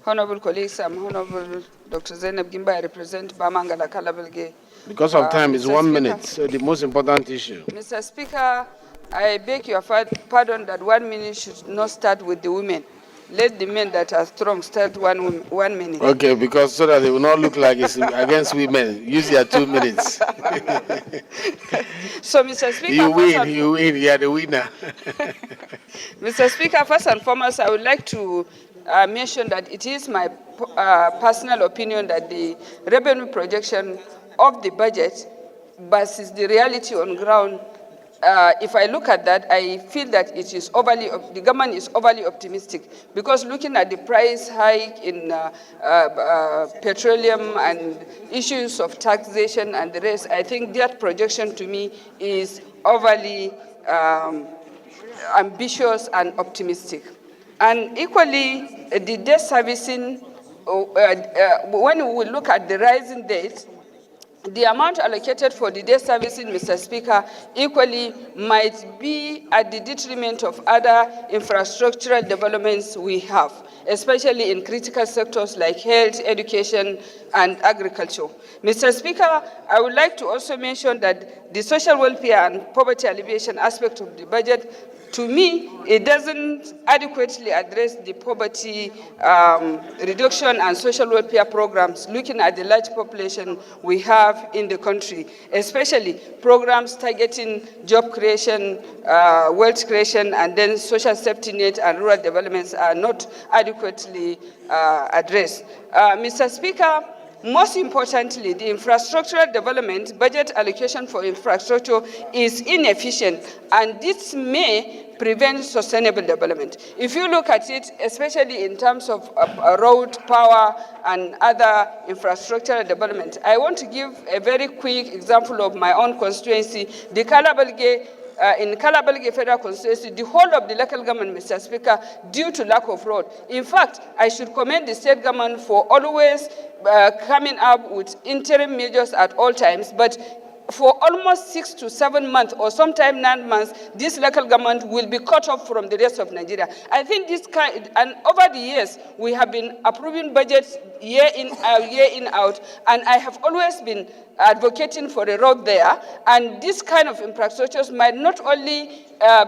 Honorable colleagues, I'm Honorable Dr. Zainab Gimba. I represent Bamangala Kalabalge. Because of time, it's Mr. 1 Speaker. minute, so the most important issue. Mr. Speaker, I beg your pardon that 1 minute should not start with the women. Let the men that are strong start one minute. Okay, because so that it will not look like it's against women. Use your 2 minutes. So, Mr. Speaker, you win, you are the winner. Mr. Speaker, first and foremost, I would like to mention that it is my personal opinion that the revenue projection of the budget versus the reality on ground, if I look at that, I feel that it is the government is overly optimistic, because looking at the price hike in petroleum and issues of taxation and the rest, I think that projection to me is overly ambitious and optimistic. And equally, the debt servicing, when we look at the rising debt, the amount allocated for the debt servicing, Mr. Speaker, equally might be at the detriment of other infrastructural developments we have, especially in critical sectors like health, education, and agriculture. Mr. Speaker, I would like to also mention that the social welfare and poverty alleviation aspect of the budget, to me, it doesn't adequately address the poverty reduction and social welfare programs, looking at the large population we have in the country, especially programs targeting job creation, wealth creation, and then social safety net and rural developments are not adequately addressed. Mr. Speaker, most importantly, the infrastructural development budget allocation for infrastructure is inefficient, and this may prevent sustainable development. If you look at it, especially in terms of road, power, and other infrastructural development, I want to give a very quick example of my own constituency, the in Kalabalge Federal Constituency, the whole of the local government, Mr. Speaker, due to lack of road. In fact, I should commend the state government for always coming up with interim measures at all times, but for almost 6 to 7 months, or sometimes 9 months, this local government will be cut off from the rest of Nigeria. I think and over the years, we have been approving budgets year in, out, and I have always been advocating for a road there, and this kind of infrastructures might not only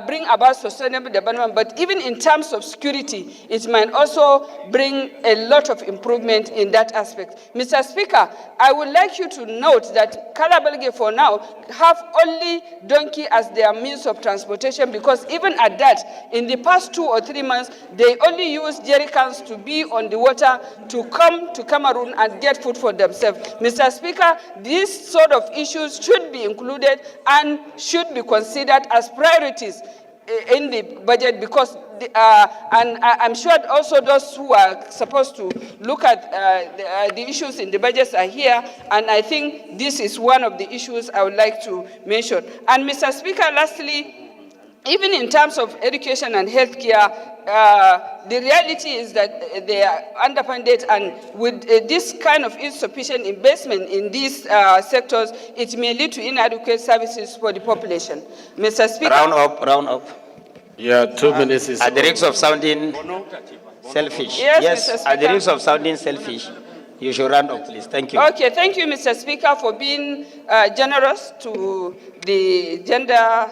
bring about sustainable development, but even in terms of security, it might also bring a lot of improvement in that aspect. Mr. Speaker, I would like you to note that Kalabalge for now have only donkey as their means of transportation, because even at that, in the past 2 or 3 months, they only use jerry cans to be on the water to come to Cameroon and get food for themselves. Mr. Speaker, these sort of issues should be included and should be considered as priorities in the budget, because and I'm sure also those who are supposed to look at the issues in the budgets are here, and I think this is one of the issues I would like to mention. And Mr. Speaker, lastly, even in terms of education and healthcare, the reality is that they are underfunded, and with this kind of insufficient investment in these sectors, it may lead to inadequate services for the population. Mr. Speaker. Round up. Yeah, 2 minutes is at the risk of sounding selfish. Yes, Mr. Speaker. At the risk of sounding selfish, you should round up, please. Thank you. Okay, thank you, Mr. Speaker, for being generous to the gender.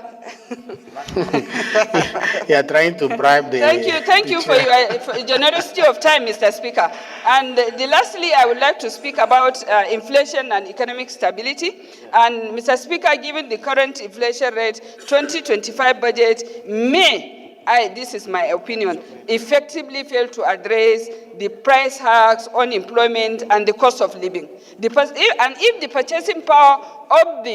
You are trying to bribe the. Thank you for your generosity of time, Mr. Speaker. And lastly, I would like to speak about inflation and economic stability. And Mr. Speaker, given the current inflation rate, 2025 budget may, this is my opinion, effectively fail to address the price hikes, unemployment, and the cost of living. And if the purchasing power of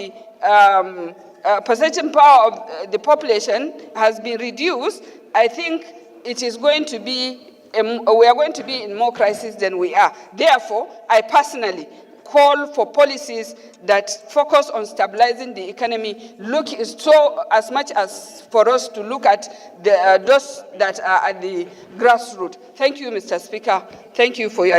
the population has been reduced, I think it is going to be, we are going to be in more crisis than we are. Therefore, I personally call for policies that focus on stabilizing the economy, as much as for us to look at those that are at the grassroots. Thank you, Mr. Speaker. Thank you for your